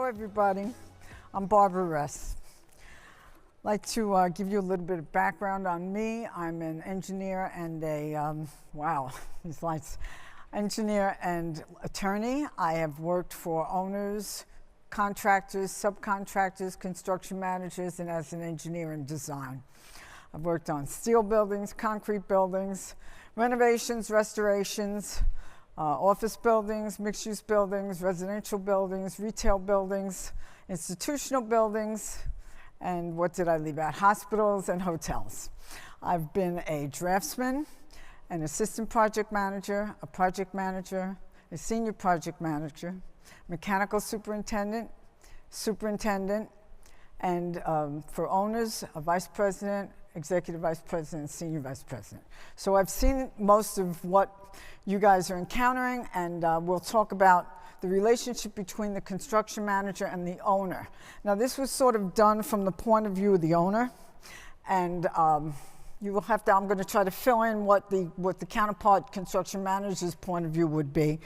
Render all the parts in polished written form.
everybody. I'm Barbara Ress. I'd like to give you a little bit of background on me. I'm an engineer and engineer and attorney. I have worked for owners, contractors, subcontractors, construction managers, and as an engineer in design. I've worked on steel buildings, concrete buildings, renovations, restorations, office buildings, mixed-use buildings, residential buildings, retail buildings, institutional buildings, and what did I leave out? Hospitals and hotels. I've been a draftsman, an assistant project manager, a senior project manager, mechanical superintendent, and for owners, a vice president, executive vice president, senior vice president. So I've seen most of what you guys are encountering, and we'll talk about the relationship between the construction manager and the owner. Now, this was sort of done from the point of view of the owner, and you will have to, I'm going to try to fill in what the counterpart construction manager's point of view would be.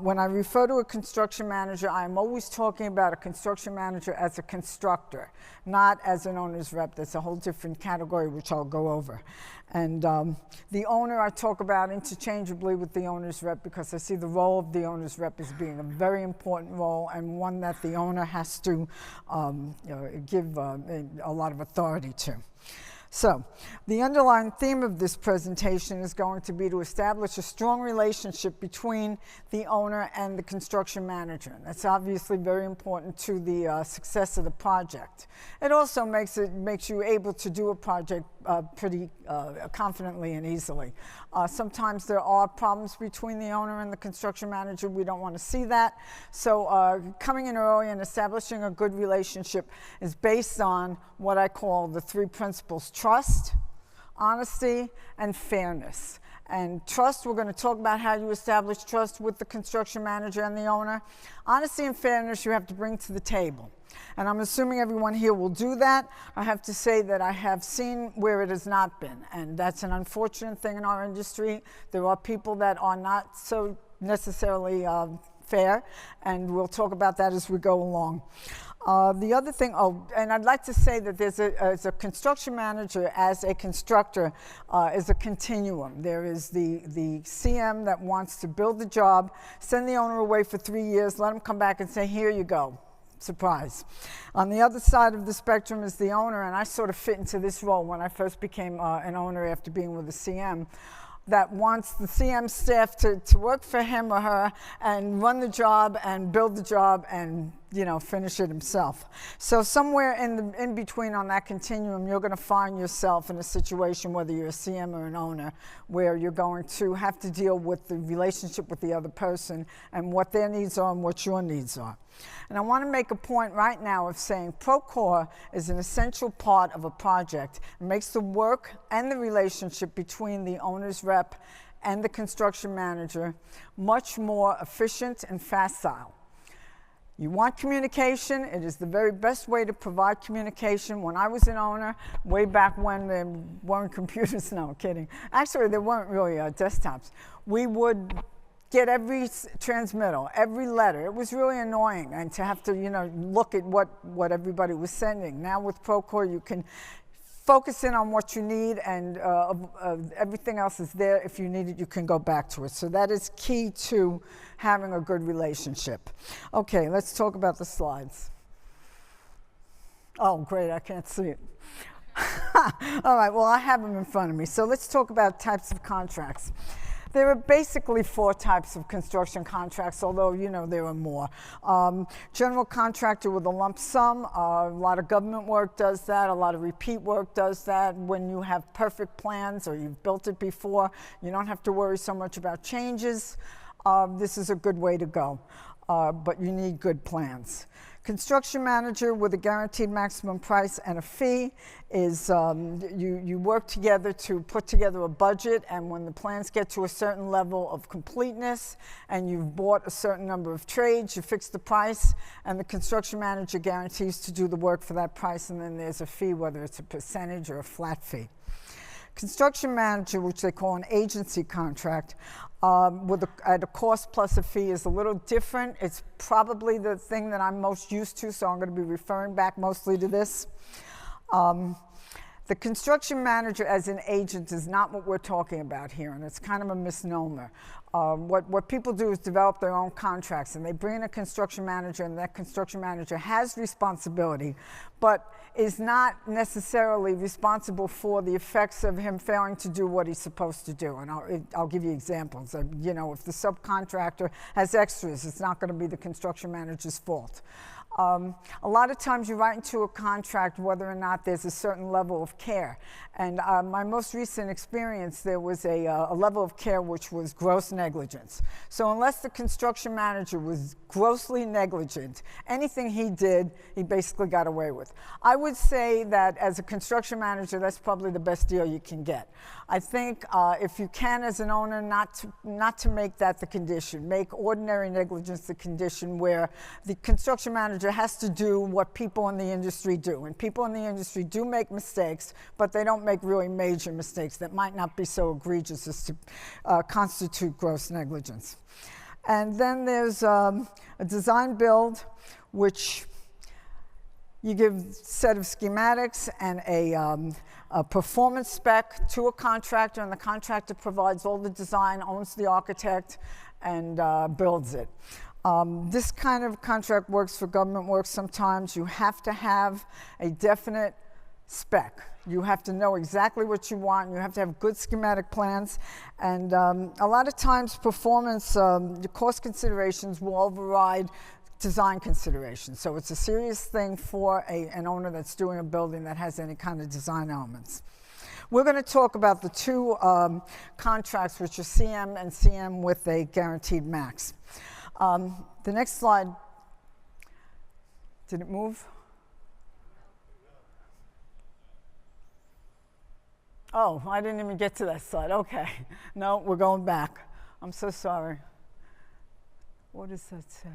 When I refer to a construction manager, I'm always talking about a construction manager as a constructor, not as an owner's rep. That's a whole different category, which I'll go over. And the owner I talk about interchangeably with the owner's rep because I see the role of the owner's rep as being a very important role and one that the owner has to give a lot of authority to. So, the underlying theme of this presentation is going to be to establish a strong relationship between the owner and the construction manager. And that's obviously very important to the success of the project. It also makes you able to do a project pretty confidently and easily. Sometimes there are problems between the owner and the construction manager. We don't want to see that. So coming in early and establishing a good relationship is based on what I call the three principles: trust, honesty, and fairness. And trust, we're going to talk about how you establish trust with the construction manager and the owner. Honesty and fairness you have to bring to the table. And I'm assuming everyone here will do that. I have to say that I have seen where it has not been, and that's an unfortunate thing in our industry. There are people that are not so necessarily fair, and we'll talk about that as we go along. The other thing, and I'd like to say that as a construction manager, as a constructor, is a continuum. There is the CM that wants to build the job, send the owner away for 3 years, let him come back and say, here you go. Surprise. On the other side of the spectrum is the owner, and I sort of fit into this role when I first became an owner after being with the CM, that wants the CM staff to work for him or her and run the job and build the job and finish it himself. So somewhere in between on that continuum, you're going to find yourself in a situation, whether you're a CM or an owner, where you're going to have to deal with the relationship with the other person and what their needs are and what your needs are. And I want to make a point right now of saying Procore is an essential part of a project. It makes the work and the relationship between the owner's rep and the construction manager much more efficient and facile. You want communication. It is the very best way to provide communication. When I was an owner, way back when there weren't computers, no, I'm kidding. Actually, there weren't really desktops. We would get every transmittal, every letter. It was really annoying, and to have to, look at what everybody was sending. Now with Procore, you can focus in on what you need, and everything else is there. If you need it, you can go back to it. So that is key to having a good relationship. Okay, let's talk about the slides. Oh, great, I can't see it. All right, well, I have them in front of me. So let's talk about types of contracts. There are basically 4 types of construction contracts, although, there are more. General contractor with a lump sum. A lot of government work does that. A lot of repeat work does that. When you have perfect plans or you've built it before, you don't have to worry so much about changes. This is a good way to go, but you need good plans. Construction manager with a guaranteed maximum price and a fee is you work together to put together a budget, and when the plans get to a certain level of completeness and you've bought a certain number of trades, you fix the price, and the construction manager guarantees to do the work for that price, and then there's a fee, whether it's a percentage or a flat fee. construction manager, which they call an agency contract, at a cost plus a fee is a little different. It's probably the thing that I'm most used to, so I'm going to be referring back mostly to this. The construction manager as an agent is not what we're talking about here, and it's kind of a misnomer. What people do is develop their own contracts, and they bring in a construction manager, and that construction manager has responsibility, but is not necessarily responsible for the effects of him failing to do what he's supposed to do. And I'll give you examples. You know, if the subcontractor has extras, it's not going to be the construction manager's fault. A lot of times you write into a contract whether or not there's a certain level of care. And my most recent experience, there was a level of care which was gross negligence. So unless the construction manager was grossly negligent, anything he did, he basically got away with. I would say that as a construction manager, that's probably the best deal you can get. I think if you can, as an owner, not to make that the condition, make ordinary negligence the condition where the construction manager has to do what people in the industry do. And people in the industry do make mistakes, but they don't make really major mistakes that might not be so egregious as to constitute gross negligence. And then there's a design build, which you give a set of schematics and a performance spec to a contractor, and the contractor provides all the design, owns the architect, and builds it. This kind of contract works for government work sometimes. You have to have a definite spec. You have to know exactly what you want. You have to have good schematic plans. And a lot of times performance, the cost considerations will override design considerations. So it's a serious thing for an owner that's doing a building that has any kind of design elements. We're going to talk about the two contracts, which are CM and CM with a guaranteed max. The next slide, did it move? Oh, I didn't even get to that slide. Okay. No, we're going back. I'm so sorry. What does that say?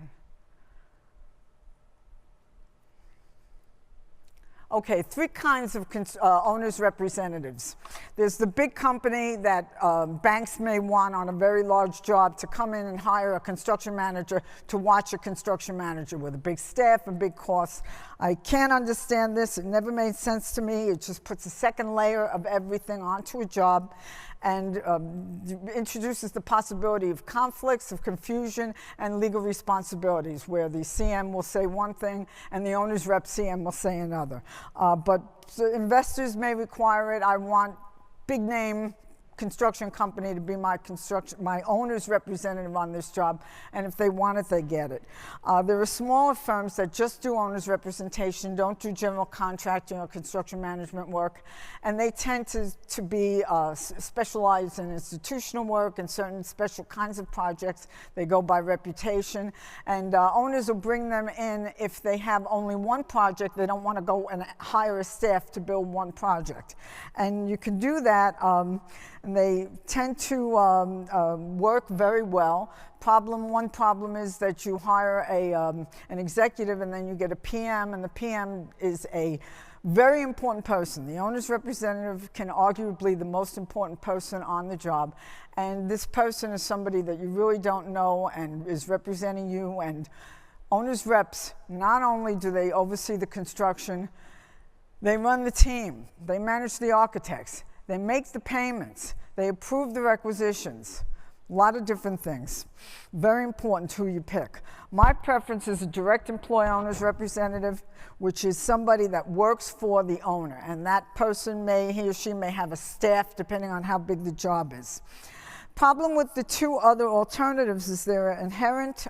Okay, three kinds of owners' representatives. There's the big company that banks may want on a very large job to come in and hire a construction manager to watch a construction manager with a big staff and big costs. I can't understand this. It never made sense to me. It just puts a second layer of everything onto a job and introduces the possibility of conflicts, of confusion, and legal responsibilities, where the CM will say one thing and the owner's rep CM will say another. But investors may require it. I want big name construction company to be my owner's representative on this job, and if they want it, they get it. There are smaller firms that just do owner's representation, don't do general contracting or construction management work, and they tend to be specialized in institutional work and certain special kinds of projects. They go by reputation, and owners will bring them in if they have only one project. They don't want to go and hire a staff to build one project, and you can do that. And they tend to work very well. One problem is that you hire an executive and then you get a PM, and the PM is a very important person. The owner's representative can arguably the most important person on the job, and this person is somebody that you really don't know and is representing you. And owner's reps, not only do they oversee the construction, they run the team, they manage the architects, they make the payments, they approve the requisitions, a lot of different things. Very important who you pick. My preference is a direct employee owner's representative, which is somebody that works for the owner, and that person he or she may have a staff depending on how big the job is. Problem with the two other alternatives is there are inherent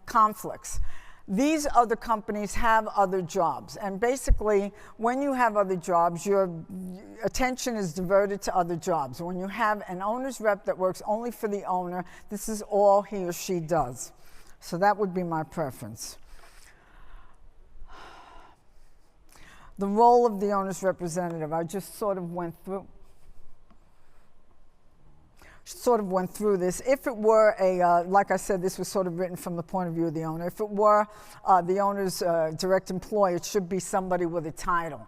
conflicts. These other companies have other jobs, and basically when you have other jobs, your attention is diverted to other jobs. When you have an owner's rep that works only for the owner, this is all he or she does. So that would be my preference. The role of the owner's representative, I just sort of went through this. If it were like I said, this was sort of written from the point of view of the owner. If it were the owner's direct employee, it should be somebody with a title.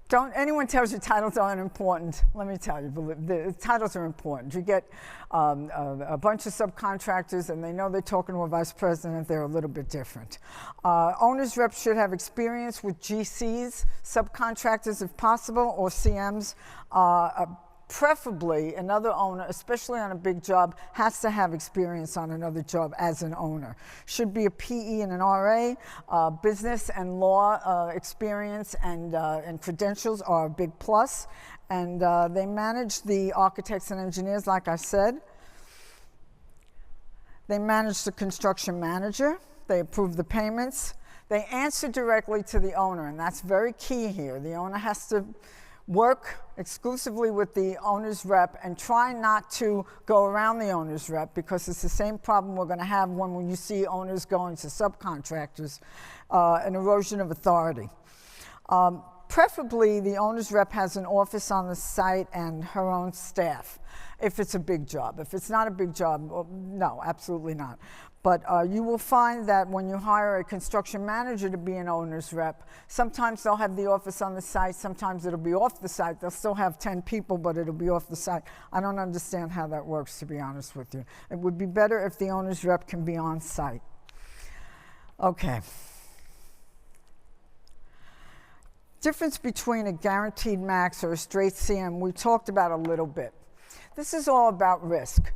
Don't anyone tells you titles aren't important. Let me tell you, the titles are important. You get a bunch of subcontractors, and they know they're talking to a vice president. They're a little bit different. Owners reps should have experience with GCs, subcontractors if possible, or CMs. Preferably, another owner, especially on a big job, has to have experience on another job as an owner. Should be a PE and an RA. Business and law experience and credentials are a big plus. And they manage the architects and engineers, like I said. They manage the construction manager. They approve the payments. They answer directly to the owner, and that's very key here. The owner has to work exclusively with the owner's rep and try not to go around the owner's rep, because it's the same problem we're going to have when you see owners going to subcontractors, an erosion of authority. Preferably, the owner's rep has an office on the site and her own staff, if it's a big job. If it's not a big job, well, no, absolutely not. But you will find that when you hire a construction manager to be an owner's rep, sometimes they'll have the office on the site, sometimes it'll be off the site. They'll still have 10 people, but it'll be off the site. I don't understand how that works, to be honest with you. It would be better if the owner's rep can be on site. Okay. Difference between a guaranteed max or a straight CM, we talked about a little bit. This is all about risk.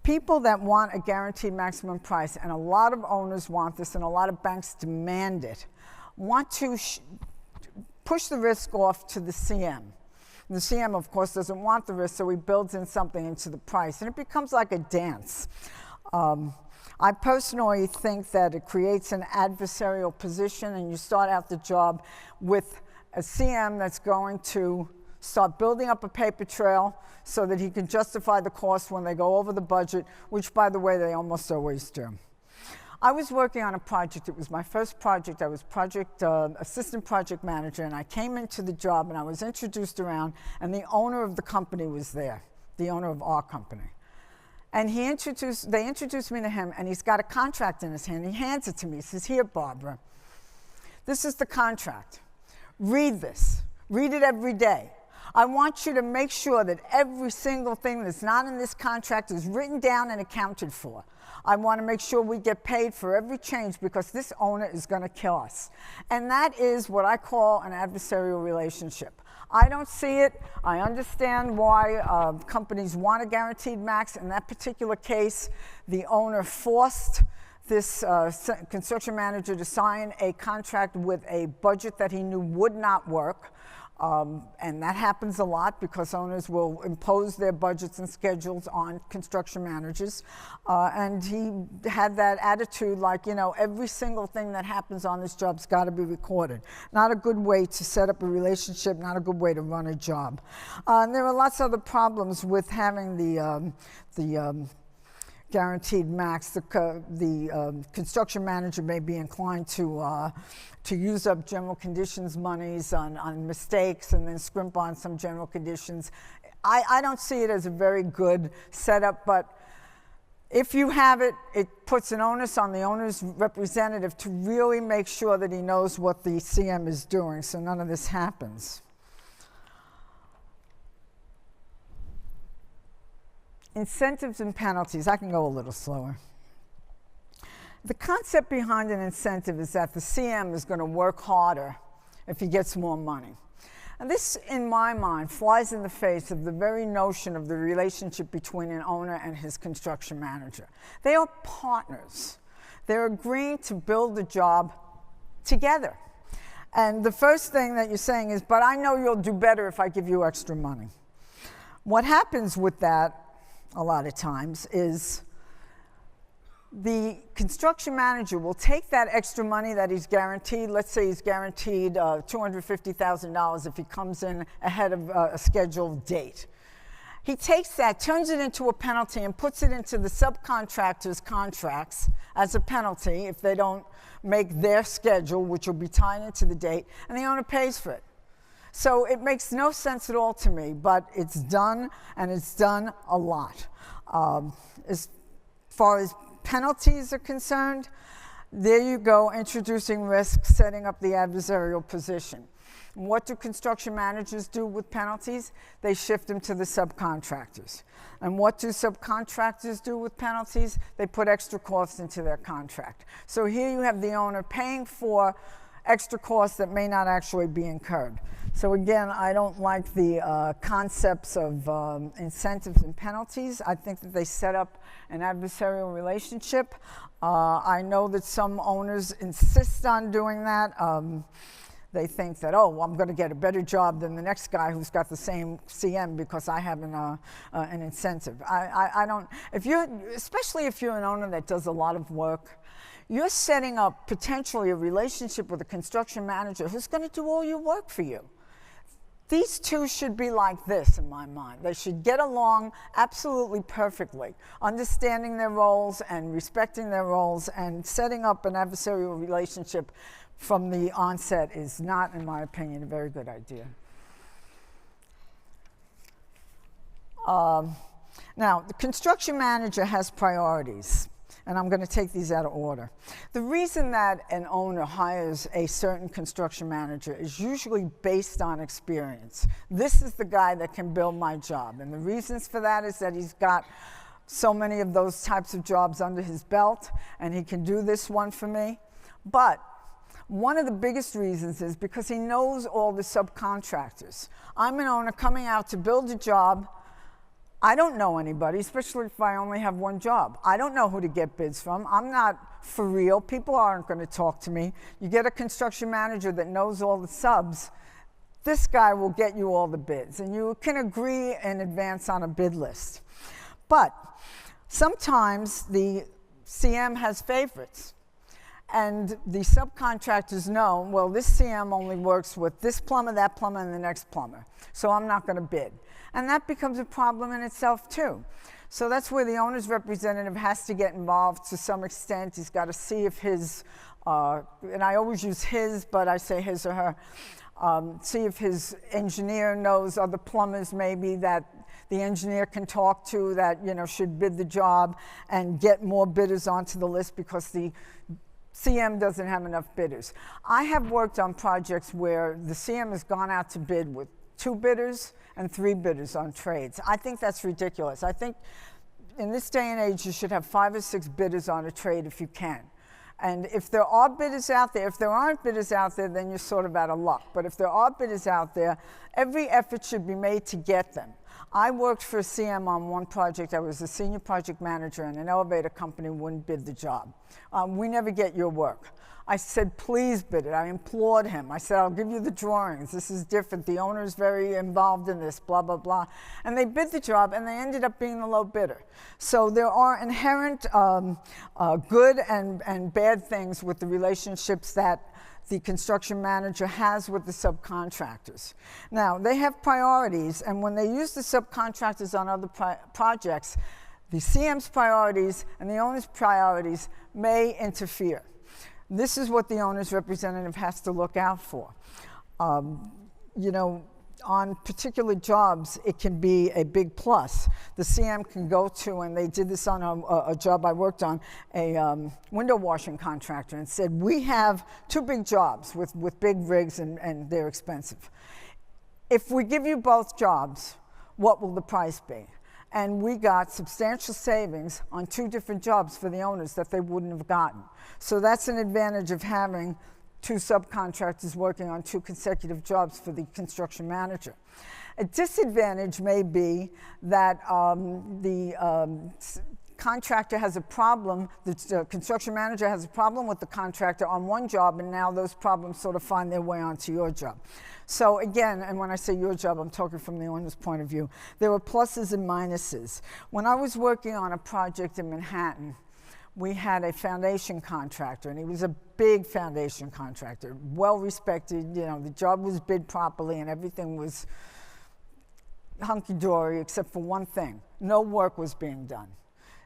People that want a guaranteed maximum price, and a lot of owners want this, and a lot of banks demand it, want to push the risk off to the CM. The CM, of course, doesn't want the risk, so he builds in something into the price, and it becomes like a dance. I personally think that it creates an adversarial position, and you start out the job with a CM that's going to start building up a paper trail so that he can justify the cost when they go over the budget, which, by the way, they almost always do. I was working on a project. It was my first project. I was assistant project manager, and I came into the job, and I was introduced around, and the owner of the company was there, the owner of our company. And they introduced me to him, and he's got a contract in his hand. He hands it to me. He says, "Here, Barbara, this is the contract. Read this. Read it every day. I want you to make sure that every single thing that's not in this contract is written down and accounted for. I want to make sure we get paid for every change, because this owner is going to kill us." And that is what I call an adversarial relationship. I don't see it. I understand why companies want a guaranteed max. In that particular case, the owner forced this construction manager to sign a contract with a budget that he knew would not work. And that happens a lot, because owners will impose their budgets and schedules on construction managers. And he had that attitude like, you know, every single thing that happens on this job's got to be recorded. Not a good way to set up a relationship, not a good way to run a job. And there are lots of other problems with having the guaranteed max. The construction manager may be inclined to use up general conditions monies on mistakes and then scrimp on some general conditions. I don't see it as a very good setup, but if you have it, it puts an onus on the owner's representative to really make sure that he knows what the CM is doing, so none of this happens. Incentives and penalties. I can go a little slower. The concept behind an incentive is that the CM is going to work harder if he gets more money. And this, in my mind, flies in the face of the very notion of the relationship between an owner and his construction manager. They are partners. They're agreeing to build the job together. And the first thing that you're saying is, but I know you'll do better if I give you extra money. What happens with that a lot of times is the construction manager will take that extra money that he's guaranteed. Let's say he's guaranteed $250,000 if he comes in ahead of a scheduled date. He takes that, turns it into a penalty, and puts it into the subcontractor's contracts as a penalty if they don't make their schedule, which will be tied into the date, and the owner pays for it. So it makes no sense at all to me, but it's done, and it's done a lot. As far as penalties are concerned, There you go, introducing risk, setting up the adversarial position. What do construction managers do with penalties? They shift them to the subcontractors. And what do subcontractors do with penalties? They put extra costs into their contract. So here you have the owner paying for extra costs that may not actually be incurred. So again, I don't like the concepts of incentives and penalties. I think that they set up an adversarial relationship. I know that some owners insist on doing that. They think that, oh, well, I'm going to get a better job than the next guy who's got the same CM because I have an incentive. I don't, especially if you're an owner that does a lot of work, you're setting up potentially a relationship with a construction manager who's going to do all your work for you. These two should be like this in my mind. They should get along absolutely perfectly, understanding their roles and respecting their roles, and setting up an adversarial relationship from the onset is not, in my opinion, a very good idea. Now, the construction manager has priorities, and I'm going to take these out of order. The reason that an owner hires a certain construction manager is usually based on experience. This is the guy that can build my job, and the reasons for that is that he's got so many of those types of jobs under his belt, and he can do this one for me. But one of the biggest reasons is because he knows all the subcontractors. I'm an owner coming out to build a job. I don't know anybody, especially if I only have one job. I don't know who to get bids from. I'm not for real. People aren't going to talk to me. You get a construction manager that knows all the subs, this guy will get you all the bids, and you can agree in advance on a bid list. But sometimes the CM has favorites. And the subcontractors know, well, this CM only works with this plumber, that plumber, and the next plumber. So I'm not going to bid. And that becomes a problem in itself, too. So that's where the owner's representative has to get involved to some extent. He's got to see if his, and I always use his, but I say his or her, see if his engineer knows other plumbers maybe that the engineer can talk to that, you know, should bid the job, and get more bidders onto the list because the CM doesn't have enough bidders. I have worked on projects where the CM has gone out to bid with 2 bidders and 3 bidders on trades. I think that's ridiculous. I think in this day and age, you should have 5 or 6 bidders on a trade if you can. And if there are bidders out there, if there aren't bidders out there, then you're sort of out of luck. But if there are bidders out there, every effort should be made to get them. I worked for a CM on one project. I was a senior project manager, and an elevator company wouldn't bid the job. We never get your work. I said, please bid it. I implored him. I said, I'll give you the drawings. This is different. The owner is very involved in this, blah, blah, blah. And they bid the job, and they ended up being the low bidder. So there are inherent good and bad things with the relationships that the construction manager has with the subcontractors. Now, they have priorities, and when they use the subcontractors on other projects, the CM's priorities and the owner's priorities may interfere. This is what the owner's representative has to look out for. You know, on particular jobs, it can be a big plus. The CM can go to, and they did this on a job I worked on, a window washing contractor, and said, we have 2 big jobs with big rigs, and they're expensive. If we give you both jobs, what will the price be? And we got substantial savings on 2 different jobs for the owners that they wouldn't have gotten. So that's an advantage of having 2 subcontractors working on 2 consecutive jobs for the construction manager. A disadvantage may be that the contractor has a problem, the construction manager has a problem with the contractor on one job, and now those problems sort of find their way onto your job. So again, and when I say your job, I'm talking from the owner's point of view, there were pluses and minuses. When I was working on a project in Manhattan, we had a foundation contractor, and he was a big foundation contractor, well respected. You know, the job was bid properly and everything was hunky-dory except for one thing. No work was being done.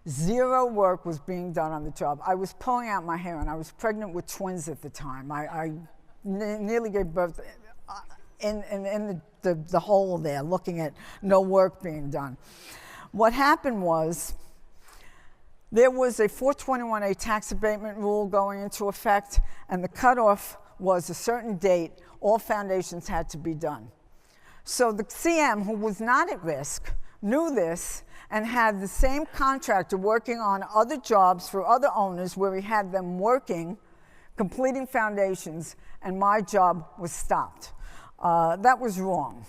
0 work was being done on the job. I was pulling out my hair, and I was pregnant with twins at the time. I nearly gave birth in the hole there, looking at no work being done. What happened was, There was a 421A tax abatement rule going into effect, and the cutoff was a certain date. All foundations had to be done. So the CM, who was not at risk, knew this and had the same contractor working on other jobs for other owners where he had them working, completing foundations, and my job was stopped. That was wrong.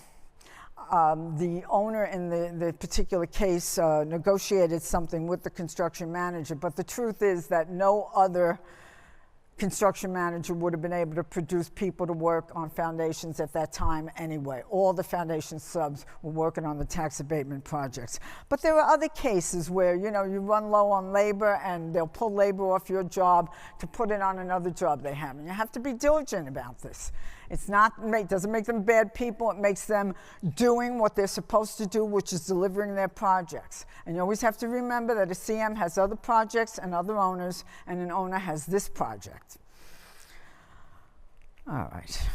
The owner in the particular case negotiated something with the construction manager, but the truth is that no other construction manager would have been able to produce people to work on foundations at that time anyway. All the foundation subs were working on the tax abatement projects. But there are other cases where, you know, you run low on labor and they'll pull labor off your job to put it on another job they have. And you have to be diligent about this. It's not, doesn't make them bad people. It makes them doing what they're supposed to do, which is delivering their projects. And you always have to remember that a CM has other projects and other owners, and an owner has this project. All right.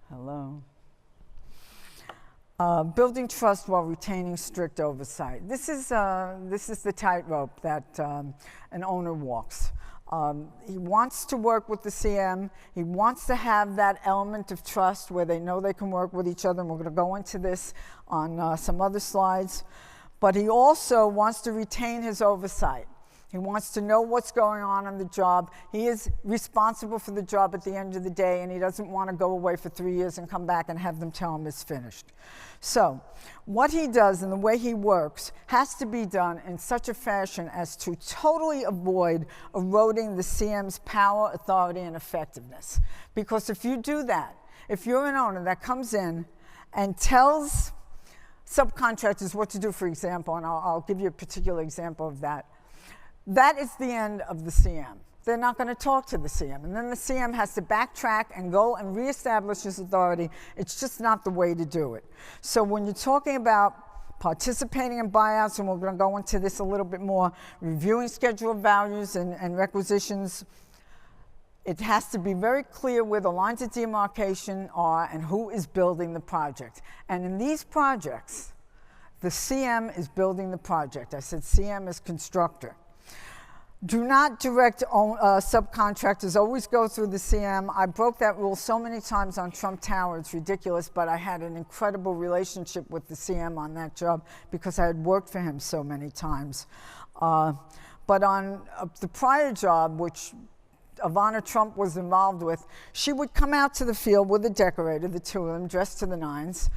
Hello. Building trust while retaining strict oversight. This is the tightrope that an owner walks. He wants to work with the CM. He wants to have that element of trust where they know they can work with each other, and we're going to go into this on some other slides. But he also wants to retain his oversight. He wants to know what's going on the job. He is responsible for the job at the end of the day, and he doesn't want to go away for 3 years and come back and have them tell him it's finished. So what he does and the way he works has to be done in such a fashion as to totally avoid eroding the CM's power, authority, and effectiveness. Because if you do that, if you're an owner that comes in and tells subcontractors what to do, for example, and I'll give you a particular example of that, that is the end of the CM. They're not going to talk to the CM. And then the CM has to backtrack and go and reestablish his authority. It's just not the way to do it. So when you're talking about participating in buyouts, and we're going to go into this a little bit more, reviewing schedule of values and requisitions, it has to be very clear where the lines of demarcation are and who is building the project. And in these projects, the CM is building the project. I said CM is constructor. Do not direct subcontractors. Always go through the CM. I broke that rule so many times on Trump Tower. It's ridiculous, but I had an incredible relationship with the CM on that job because I had worked for him so many times. But on the prior job, which Ivana Trump was involved with, she would come out to the field with a decorator, the two of them, dressed to the nines,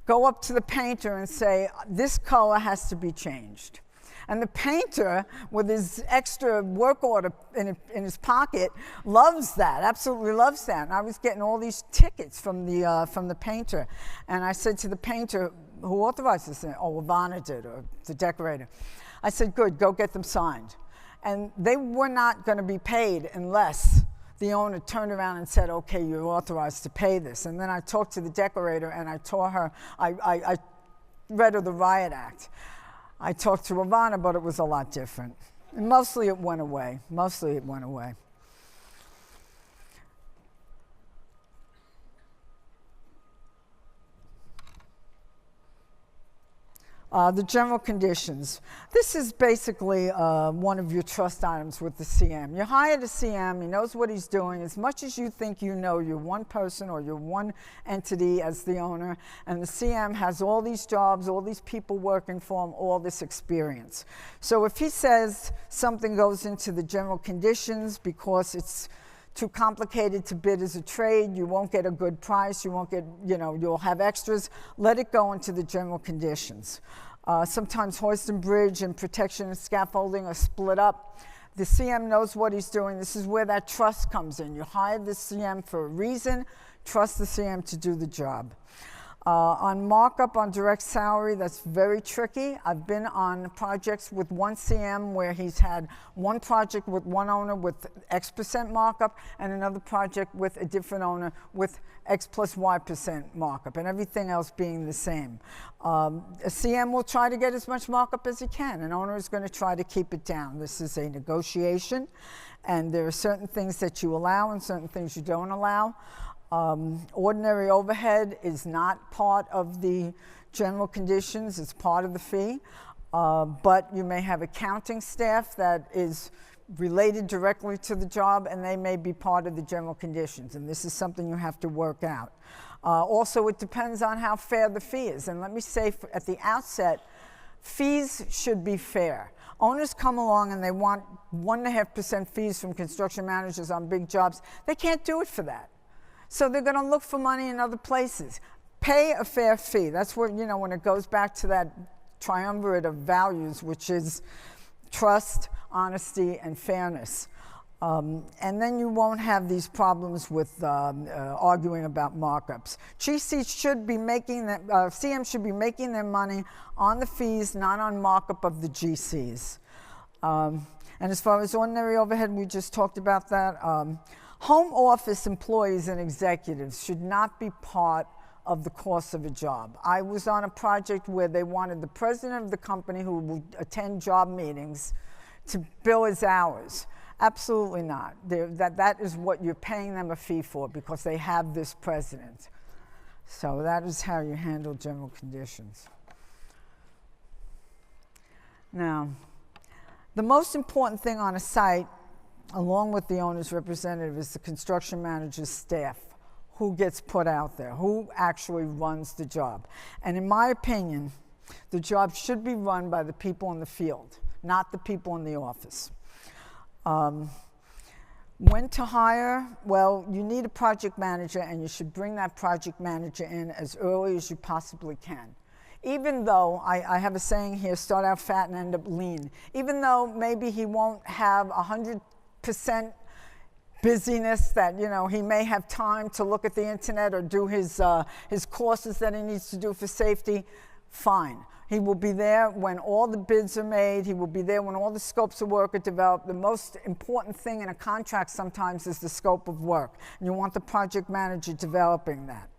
go up to the painter and say, this color has to be changed. And the painter, with his extra work order in his pocket, loves that, absolutely loves that. And I was getting all these tickets from the painter. And I said to the painter, who authorized this? Oh, Ivana did, or the decorator. I said, good, go get them signed. And they were not going to be paid unless the owner turned around and said, okay, you're authorized to pay this. And then I talked to the decorator and I told her, I read her the Riot Act. I talked to Ivana, but it was a lot different. And mostly it went away. Mostly it went away. The general conditions. This is basically one of your trust items with the CM. You hire the CM, he knows what he's doing. As much as you think you know, you're one person or you're one entity as the owner, and the CM has all these jobs, all these people working for him, all this experience. So if he says something goes into the general conditions because it's too complicated to bid as a trade, you won't get a good price, you won't get, you'll have extras, let it go into the general conditions. Sometimes hoist and bridge and protection and scaffolding are split up. The CM knows what he's doing. This is where that trust comes in. You hire the CM for a reason, trust the CM to do the job. On markup on direct salary, that's very tricky. I've been on projects with one CM where he's had one project with one owner with X% markup and another project with a different owner with X plus Y% markup, and everything else being the same. A CM will try to get as much markup as he can. An owner is going to try to keep it down. This is a negotiation, and there are certain things that you allow and certain things you don't allow. Ordinary overhead is not part of the general conditions, it's part of the fee. But you may have accounting staff that is related directly to the job, and they may be part of the general conditions, and this is something you have to work out. Also, it depends on how fair the fee is, and let me say at the outset, fees should be fair. Owners come along and they want 1.5% fees from construction managers on big jobs. They can't do it for that. So they're going to look for money in other places. Pay a fair fee. That's where, when it goes back to that triumvirate of values, which is trust, honesty, and fairness. And then you won't have these problems with arguing about markups. GCs should be making CM should be making their money on the fees, not on markup of the GCs. And as far as ordinary overhead, we just talked about that. Home office employees and executives should not be part of the cost of a job. I was on a project where they wanted the president of the company who would attend job meetings to bill his hours. Absolutely not. That is what you're paying them a fee for, because they have this president. So that is how you handle general conditions. Now, the most important thing on a site, along with the owner's representative, is the construction manager's staff. Who gets put out there? Who actually runs the job? And in my opinion, the job should be run by the people in the field, not the people in the office. When to hire? Well, you need a project manager, and you should bring that project manager in as early as you possibly can. Even though, I have a saying here, start out fat and end up lean. Even though maybe he won't have 100% busyness, that he may have time to look at the internet or do his courses that he needs to do for safety, fine. He will be there when all the bids are made. He will be there when all the scopes of work are developed. The most important thing in a contract sometimes is the scope of work, and you want the project manager developing that.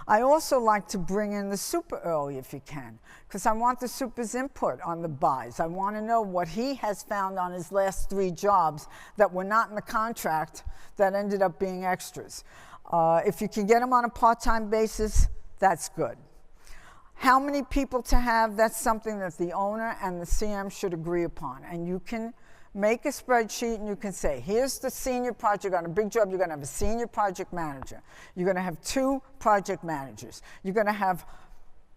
I also like to bring in the super early if you can, because I want the super's input on the buys. I want to know what he has found on his last 3 jobs that were not in the contract that ended up being extras. If you can get him on a part-time basis, that's good. How many people to have, that's something that the owner and the CM should agree upon. And you can make a spreadsheet and you can say, here's the senior project. On a big job, you're going to have a senior project manager. You're going to have 2 project managers. You're going to have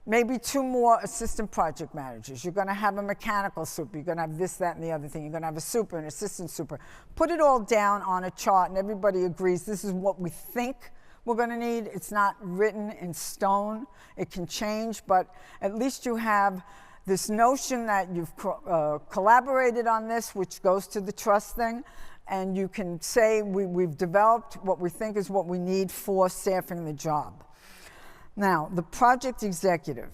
maybe 2 more assistant project managers. You're going to have a mechanical super. You're going to have this, that, and the other thing. You're going to have a super, an assistant super. Put it all down on a chart, and everybody agrees this is what we think we're going to need. It's not written in stone. It can change, but at least you have this notion that you've collaborated on this, which goes to the trust thing, and you can say we've developed what we think is what we need for staffing the job. Now, the project executive.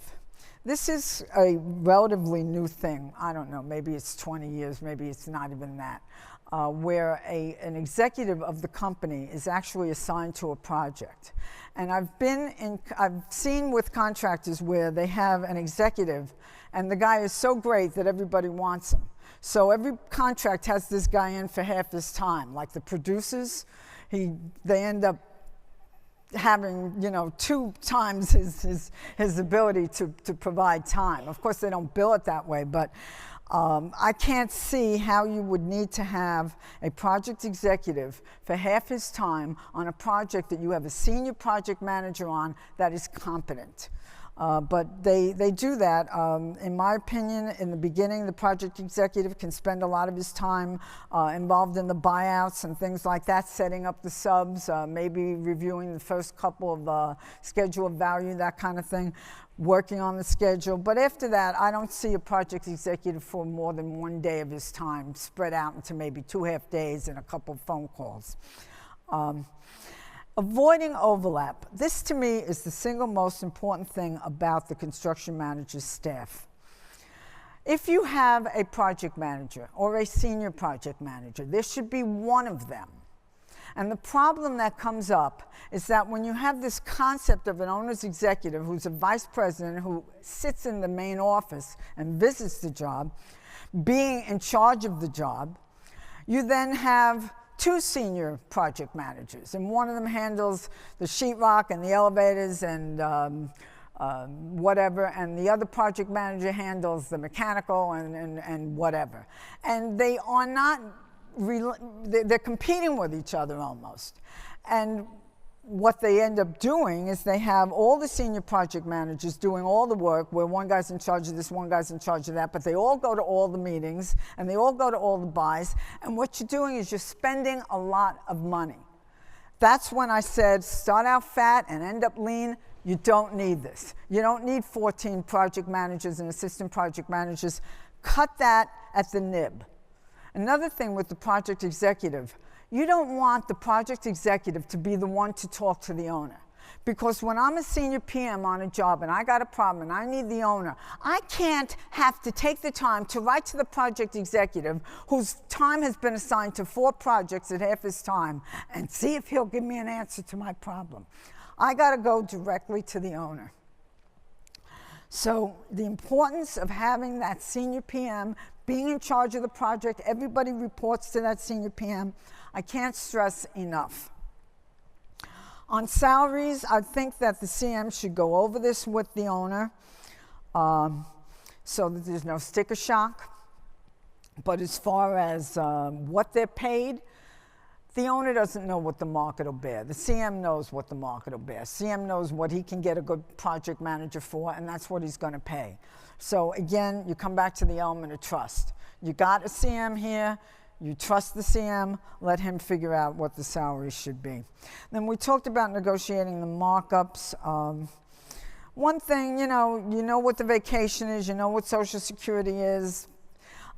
This is a relatively new thing. I don't know, maybe it's 20 years, maybe it's not even that, where an executive of the company is actually assigned to a project. And I've seen with contractors where they have an executive, and the guy is so great that everybody wants him. So every contract has this guy in for half his time. Like the producers, they end up having 2 times his ability to provide time. Of course, they don't bill it that way, but I can't see how you would need to have a project executive for half his time on a project that you have a senior project manager on that is competent. But they do that. In my opinion, in the beginning, the project executive can spend a lot of his time involved in the buyouts and things like that, setting up the subs, maybe reviewing the first couple of schedule of value, that kind of thing, working on the schedule. But after that, I don't see a project executive for more than 1 day of his time, spread out into maybe 2 half days and a couple of phone calls. Avoiding overlap. This, to me, is the single most important thing about the construction manager's staff. If you have a project manager or a senior project manager, there should be one of them. And the problem that comes up is that when you have this concept of an owner's executive who's a vice president who sits in the main office and visits the job, being in charge of the job, you then have two senior project managers, and one of them handles the sheetrock and the elevators and whatever, and the other project manager handles the mechanical and whatever. And they are not, they're competing with each other almost. And what they end up doing is they have all the senior project managers doing all the work, where one guy's in charge of this, one guy's in charge of that, but they all go to all the meetings and they all go to all the buys. And what you're doing is you're spending a lot of money. That's when I said start out fat and end up lean. You don't need this. You don't need 14 project managers and assistant project managers. Cut that at the nib. Another thing with the project executive, you don't want the project executive to be the one to talk to the owner. Because when I'm a senior PM on a job and I got a problem and I need the owner, I can't have to take the time to write to the project executive whose time has been assigned to 4 projects at half his time and see if he'll give me an answer to my problem. I got to go directly to the owner. So the importance of having that senior PM being in charge of the project, everybody reports to that senior PM, I can't stress enough. On salaries, I think that the CM should go over this with the owner so that there's no sticker shock. But as far as what they're paid, the owner doesn't know what the market will bear. The CM knows what the market will bear. CM knows what he can get a good project manager for, and that's what he's going to pay. So again, you come back to the element of trust. You got a CM here, you trust the CM, let him figure out what the salary should be. Then we talked about negotiating the markups. One thing, you know what the vacation is, you know what Social Security is.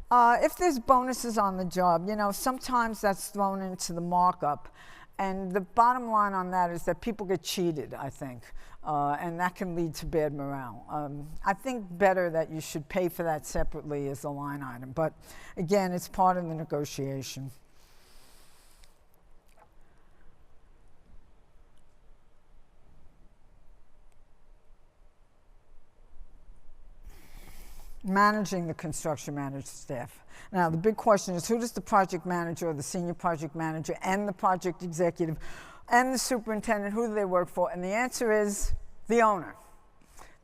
If there's bonuses on the job, sometimes that's thrown into the markup. And the bottom line on that is that people get cheated, I think. And that can lead to bad morale. I think better that you should pay for that separately as a line item. But again, it's part of the negotiation. Managing the construction manager staff. Now, the big question is, who does the project manager or the senior project manager and the project executive and the superintendent, who do they work for? And the answer is the owner.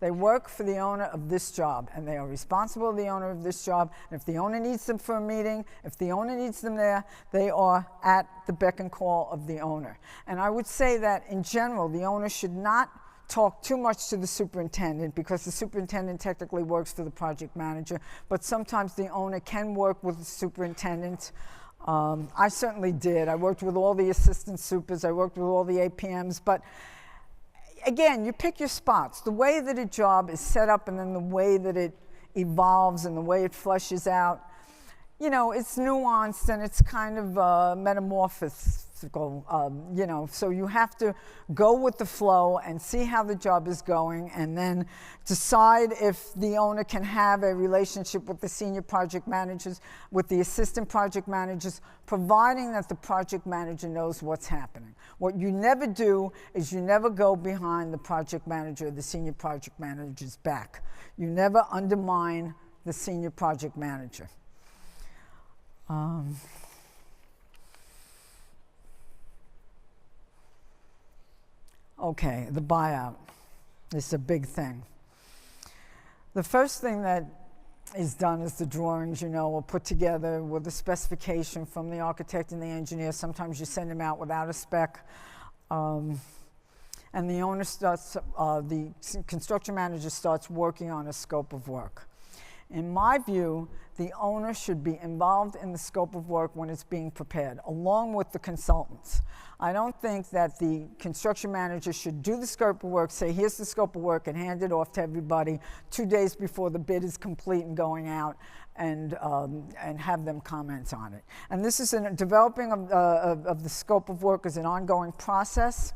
They work for the owner of this job, and they are responsible for the owner of this job. And if the owner needs them for a meeting, if the owner needs them there, they are at the beck and call of the owner. And I would say that in general, the owner should not talk too much to the superintendent, because the superintendent technically works for the project manager, but sometimes the owner can work with the superintendent. I certainly did. I worked with all the assistant supers, I worked with all the APMs, but again, you pick your spots. The way that a job is set up and then the way that it evolves and the way it fleshes out, it's nuanced and it's kind of metamorphosed. So you have to go with the flow and see how the job is going, and then decide if the owner can have a relationship with the senior project managers, with the assistant project managers, providing that the project manager knows what's happening. What you never do is you never go behind the project manager or the senior project manager's back. You never undermine the senior project manager. Okay, the buyout is a big thing. The first thing that is done is the drawings, are put together with a specification from the architect and the engineer. Sometimes you send them out without a spec. And the owner starts, the construction manager starts working on a scope of work. In my view, the owner should be involved in the scope of work when it's being prepared, along with the consultants. I don't think that the construction manager should do the scope of work, say, here's the scope of work, and hand it off to everybody 2 days before the bid is complete and going out, and have them comment on it. And this is developing of the scope of work is an ongoing process.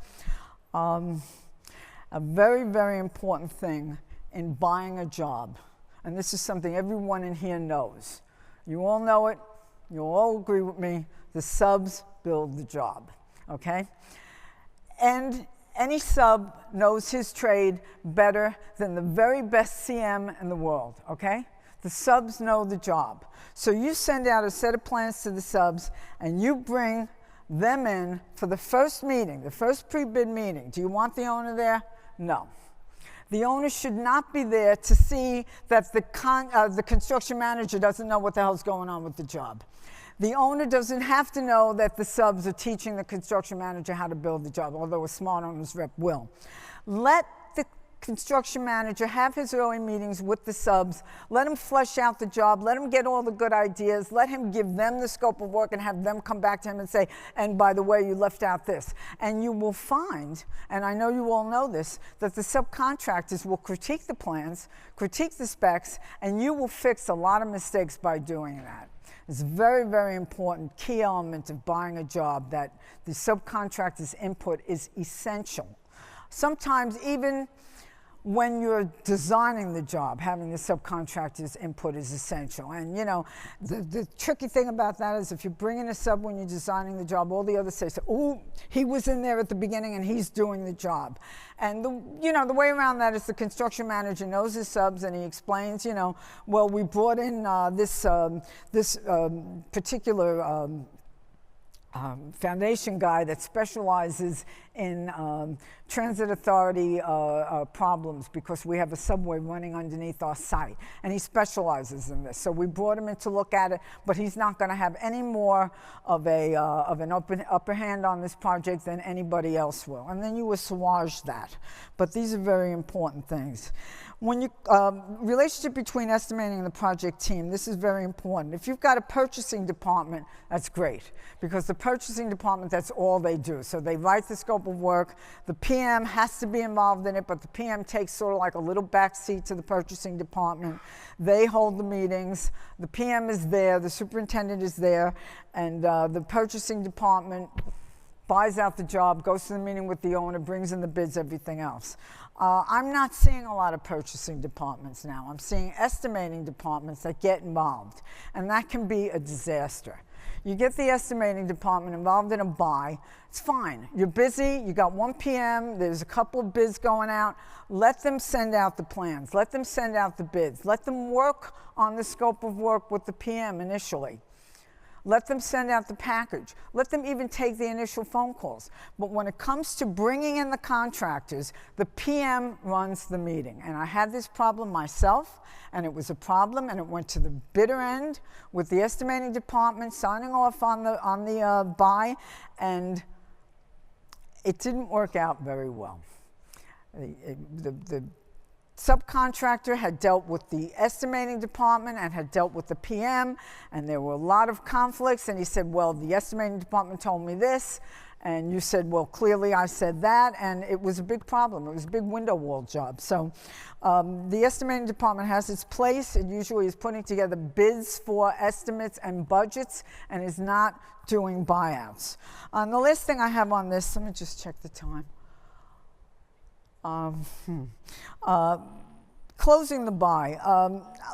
A very, very important thing in buying a job. And this is something everyone in here knows. You all know it. You all agree with me. The subs build the job, okay? And any sub knows his trade better than the very best CM in the world, okay? The subs know the job. So you send out a set of plans to the subs, and you bring them in for the first meeting, the first pre-bid meeting. Do you want the owner there? No. The owner should not be there to see that the construction manager doesn't know what the hell's going on with the job. The owner doesn't have to know that the subs are teaching the construction manager how to build the job, although a smart owner's rep will. Let the construction manager have his early meetings with the subs. Let him flesh out the job. Let him get all the good ideas. Let him give them the scope of work and have them come back to him and say, and by the way, you left out this. And you will find, and I know you all know this, that the subcontractors will critique the plans, critique the specs, and you will fix a lot of mistakes by doing that. It's a very, very important key element of buying a job, that the subcontractor's input is essential. Sometimes even when you're designing the job, having the subcontractor's input is essential. And you know, the tricky thing about that is if you bring in a sub when you're designing the job, all the others say, so, oh, he was in there at the beginning and he's doing the job. And the way around that is the construction manager knows his subs and he explains, well, we brought in this particular foundation guy that specializes in transit authority problems because we have a subway running underneath our site, and he specializes in this. So we brought him in to look at it, but he's not going to have any more of an upper hand on this project than anybody else will. And then you assuage that. But these are very important things. When you relationship between estimating and the project team, this is very important. If you've got a purchasing department, that's great, because the purchasing department, that's all they do. So they write the scope of work. The PM has to be involved in it, but the PM takes sort of like a little back seat to the purchasing department. They hold the meetings. The PM is there. The superintendent is there, and the purchasing department buys out the job, goes to the meeting with the owner, brings in the bids, everything else. I'm not seeing a lot of purchasing departments now. I'm seeing estimating departments that get involved, and that can be a disaster. You get the estimating department involved in a buy, it's fine. You're busy, you got 1 p.m., there's a couple of bids going out. Let them send out the plans. Let them send out the bids. Let them work on the scope of work with the PM initially. Let them send out the package. Let them even take the initial phone calls. But when it comes to bringing in the contractors, the PM runs the meeting. And I had this problem myself, and it was a problem, and it went to the bitter end with the estimating department signing off on the buy, and it didn't work out very well. The subcontractor had dealt with the estimating department and had dealt with the PM, and there were a lot of conflicts, and he said, well, the estimating department told me this, and you said, well, clearly I said that, and it was a big problem. It was a big window wall job. So the estimating department has its place. It usually is putting together bids for estimates and budgets and is not doing buyouts. And the last thing I have on this, let me just check the time. Closing the buy.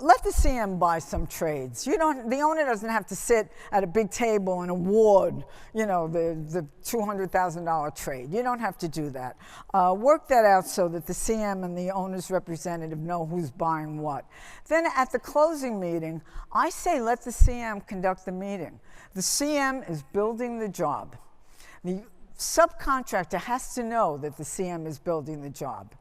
Let the CM buy some trades. The owner doesn't have to sit at a big table and award, the $200,000 trade. You don't have to do that. Work that out so that the CM and the owner's representative know who's buying what. Then at the closing meeting, I say let the CM conduct the meeting. The CM is building the job. The subcontractor has to know that the CM is building the job.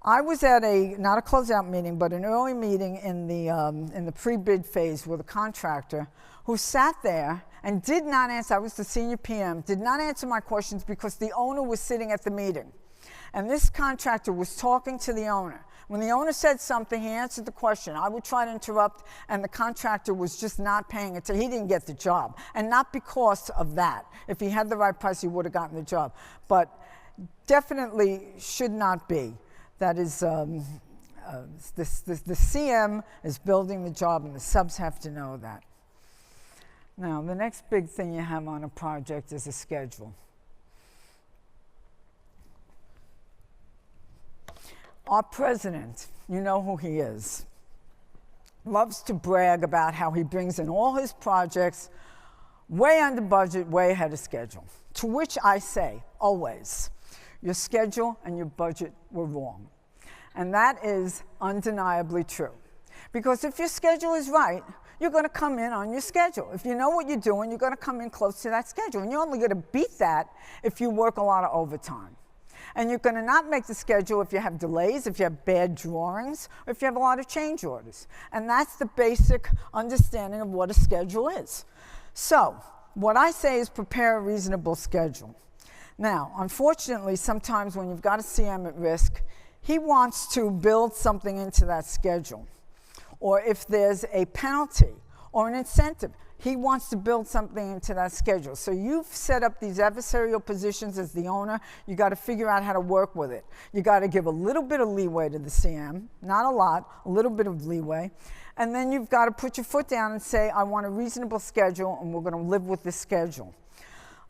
I was at not a closeout meeting, but an early meeting in the pre-bid phase with a contractor who sat there and did not answer. I was the senior PM, did not answer my questions because the owner was sitting at the meeting. And this contractor was talking to the owner. When the owner said something, he answered the question. I would try to interrupt, and the contractor was just not paying attention. He didn't get the job, and not because of that. If he had the right price, he would have gotten the job. But definitely should not be. That is, the CM is building the job, and the subs have to know that. Now, the next big thing you have on a project is a schedule. Our president, you know who he is, loves to brag about how he brings in all his projects way under budget, way ahead of schedule. To which I say, always, your schedule and your budget were wrong. And that is undeniably true. Because if your schedule is right, you're going to come in on your schedule. If you know what you're doing, you're going to come in close to that schedule. And you're only going to beat that if you work a lot of overtime. And you're going to not make the schedule if you have delays, if you have bad drawings, or if you have a lot of change orders. And that's the basic understanding of what a schedule is. So what I say is prepare a reasonable schedule. Now, unfortunately, sometimes when you've got a CM at risk, he wants to build something into that schedule. Or if there's a penalty or an incentive, he wants to build something into that schedule. So you've set up these adversarial positions as the owner. You got to figure out how to work with it. You got to give a little bit of leeway to the CM, not a lot, a little bit of leeway. And then you've got to put your foot down and say, I want a reasonable schedule, and we're going to live with this schedule.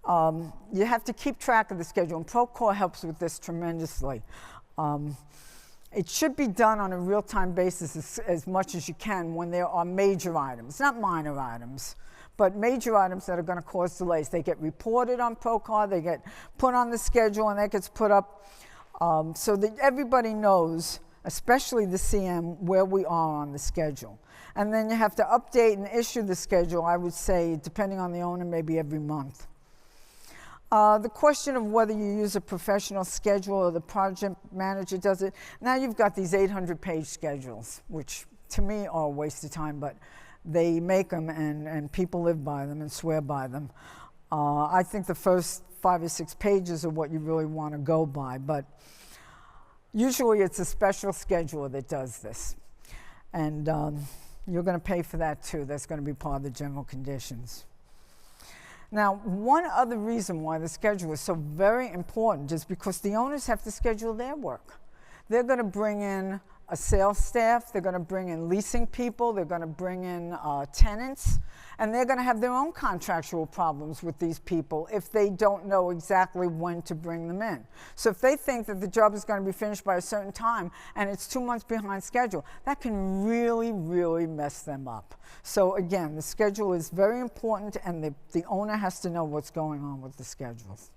You have to keep track of the schedule, and Procore helps with this tremendously. It should be done on a real-time basis as much as you can when there are major items, not minor items, but major items that are going to cause delays. They get reported on Procore, they get put on the schedule, and that gets put up so that everybody knows, especially the CM, where we are on the schedule. And then you have to update and issue the schedule, I would say, depending on the owner, maybe every month. The question of whether you use a professional schedule or the project manager does it. Now you've got these 800-page schedules, which to me are a waste of time, but they make them and people live by them and swear by them. I think the first 5 or 6 pages are what you really want to go by, but usually it's a special scheduler that does this. And you're going to pay for that too. That's going to be part of the general conditions. Now, one other reason why the schedule is so very important is because the owners have to schedule their work. They're going to bring in a sales staff, they're going to bring in leasing people, they're going to bring in tenants, and they're going to have their own contractual problems with these people if they don't know exactly when to bring them in. So if they think that the job is going to be finished by a certain time and it's 2 months behind schedule, that can really, really mess them up. So again, the schedule is very important, and the owner has to know what's going on with the schedules.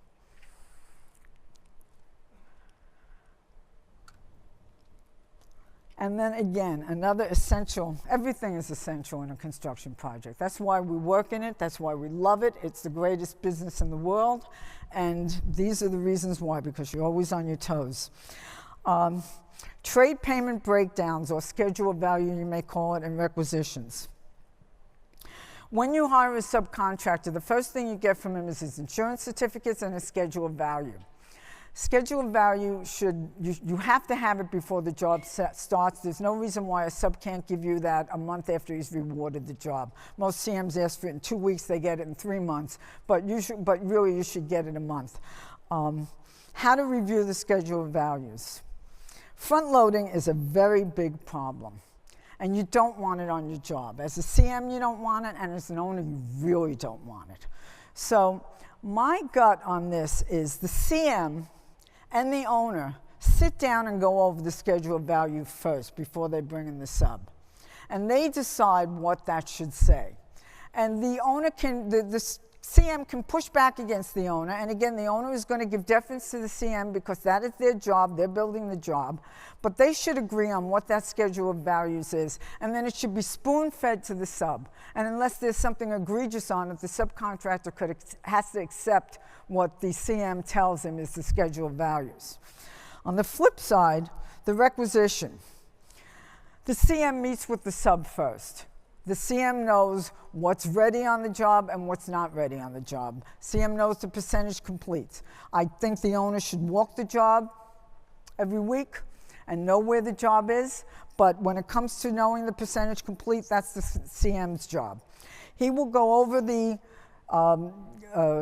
And then again, another essential, everything is essential in a construction project. That's why we work in it, that's why we love it. It's the greatest business in the world, and these are the reasons why, because you're always on your toes. Trade payment breakdowns, or schedule of value you may call it, and requisitions. When you hire a subcontractor, the first thing you get from him is his insurance certificates and his schedule of value. Schedule of value you have to have it before the job starts. There's no reason why a sub can't give you that a month after he's rewarded the job. Most CMs ask for it in 2 weeks, they get it in 3 months, but really you should get it a month. How to review the schedule of values. Front loading is a very big problem, and you don't want it on your job. As a CM, you don't want it, and as an owner, you really don't want it. So my gut on this is the CM and the owner sit down and go over the schedule of value first before they bring in the sub. And they decide what that should say. And the owner the CM can push back against the owner, and again, the owner is going to give deference to the CM because that is their job, they're building the job, but they should agree on what that schedule of values is, and then it should be spoon-fed to the sub. And unless there's something egregious on it, the subcontractor has to accept what the CM tells him is the schedule of values. On the flip side, the requisition. The CM meets with the sub first. The CM knows what's ready on the job and what's not ready on the job. CM knows the percentage complete. I think the owner should walk the job every week and know where the job is, but when it comes to knowing the percentage complete, that's the CM's job. He will go over the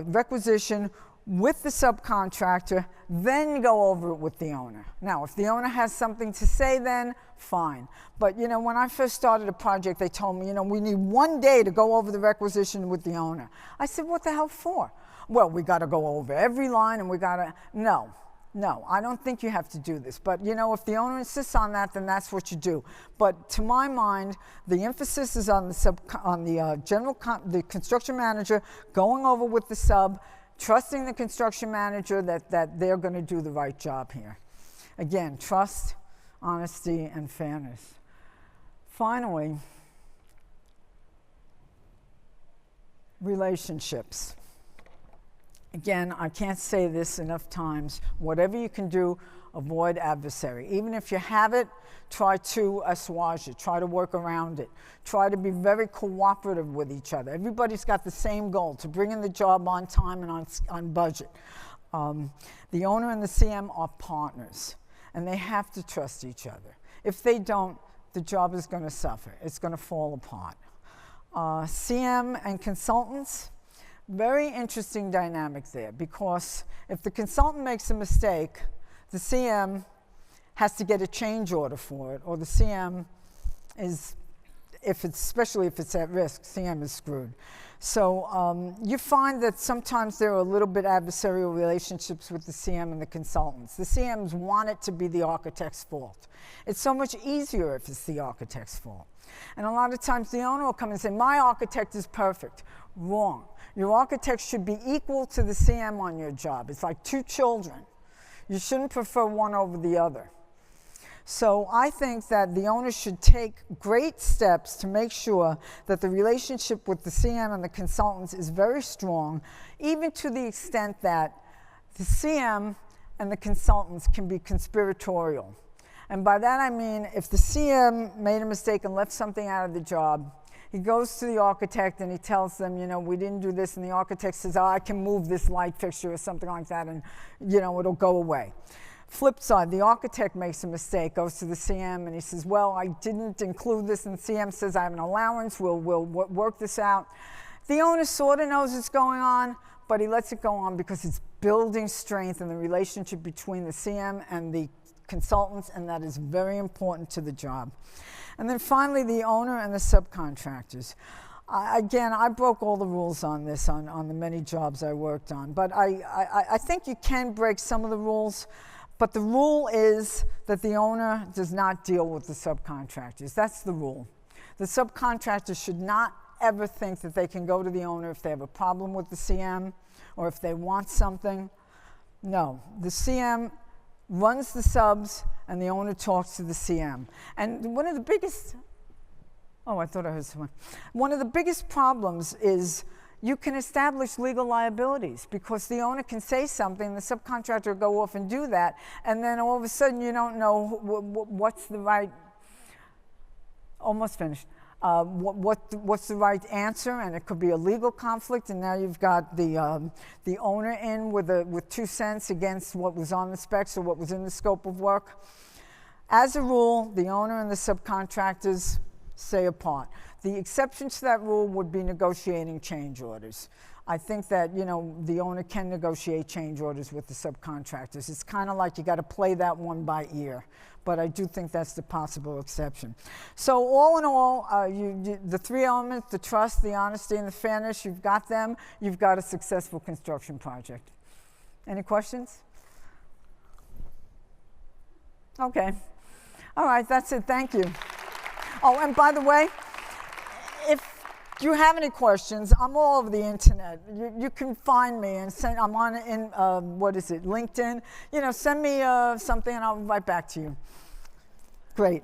requisition with the subcontractor, then go over it with the owner. Now, if the owner has something to say, then fine. But when I first started a project, they told me, we need 1 day to go over the requisition with the owner. I said, what the hell for? Well, we got to go over every line, and we got to, no, I don't think you have to do this. But, if the owner insists on that, then that's what you do. But to my mind, the emphasis is on the construction manager going over with the sub, trusting the construction manager that they're going to do the right job here. Again, trust, honesty, and fairness. Finally, Relationships. Again, I can't say this enough times. Whatever you can do, avoid adversary. Even if you have it, try to assuage it. Try to work around it. Try to be very cooperative with each other. Everybody's got the same goal, to bring in the job on time and on budget. The owner and the CM are partners, and they have to trust each other. If they don't, the job is going to suffer. It's going to fall apart. CM and consultants, very interesting dynamic there, because if the consultant makes a mistake, the CM has to get a change order for it, or the CM is, especially if it's at risk, CM is screwed. So you find that sometimes there are a little bit adversarial relationships with the CM and the consultants. The CMs want it to be the architect's fault. It's so much easier if it's the architect's fault. And a lot of times the owner will come and say, my architect is perfect. Wrong. Your architect should be equal to the CM on your job. It's like two children. You shouldn't prefer one over the other. So I think that the owner should take great steps to make sure that the relationship with the CM and the consultants is very strong, even to the extent that the CM and the consultants can be conspiratorial. And by that I mean, if the CM made a mistake and left something out of the job, he goes to the architect and he tells them, you know, we didn't do this, and the architect says, oh, I can move this light fixture or something like that, and, you know, it'll go away. Flip side, the architect makes a mistake, goes to the CM, and he says, well, I didn't include this, and the CM says, I have an allowance, we'll work this out. The owner sort of knows what's going on, but he lets it go on because it's building strength in the relationship between the CM and the consultants, and that is very important to the job. And then finally, the owner and the subcontractors. Again, I broke all the rules on this on the many jobs I worked on, but I think you can break some of the rules. But the rule is that the owner does not deal with the subcontractors. That's the rule. The subcontractors should not ever think that they can go to the owner if they have a problem with the CM or if they want something. No, the CM runs the subs and the owner talks to the CM. And one of the biggest, oh, I thought I heard someone. One of the biggest problems is you can establish legal liabilities because the owner can say something, the subcontractor will go off and do that, and then all of a sudden you don't know what's the right, almost finished, what's the right answer, and it could be a legal conflict, and now you've got the owner in with 2 cents against what was on the specs or what was in the scope of work. As a rule, the owner and the subcontractors stay apart. The exception to that rule would be negotiating change orders. I think that, you know, the owner can negotiate change orders with the subcontractors. It's kind of like you got to play that one by ear, but I do think that's the possible exception. So all in all, the 3 elements, the trust, the honesty, and the fairness, you've got them, you've got a successful construction project. Any questions? Okay. All right, that's it. Thank you. Oh, and by the way, if you have any questions, I'm all over the internet. You can find me and send. I'm on what is it, LinkedIn? You know, send me something and I'll write back to you. Great.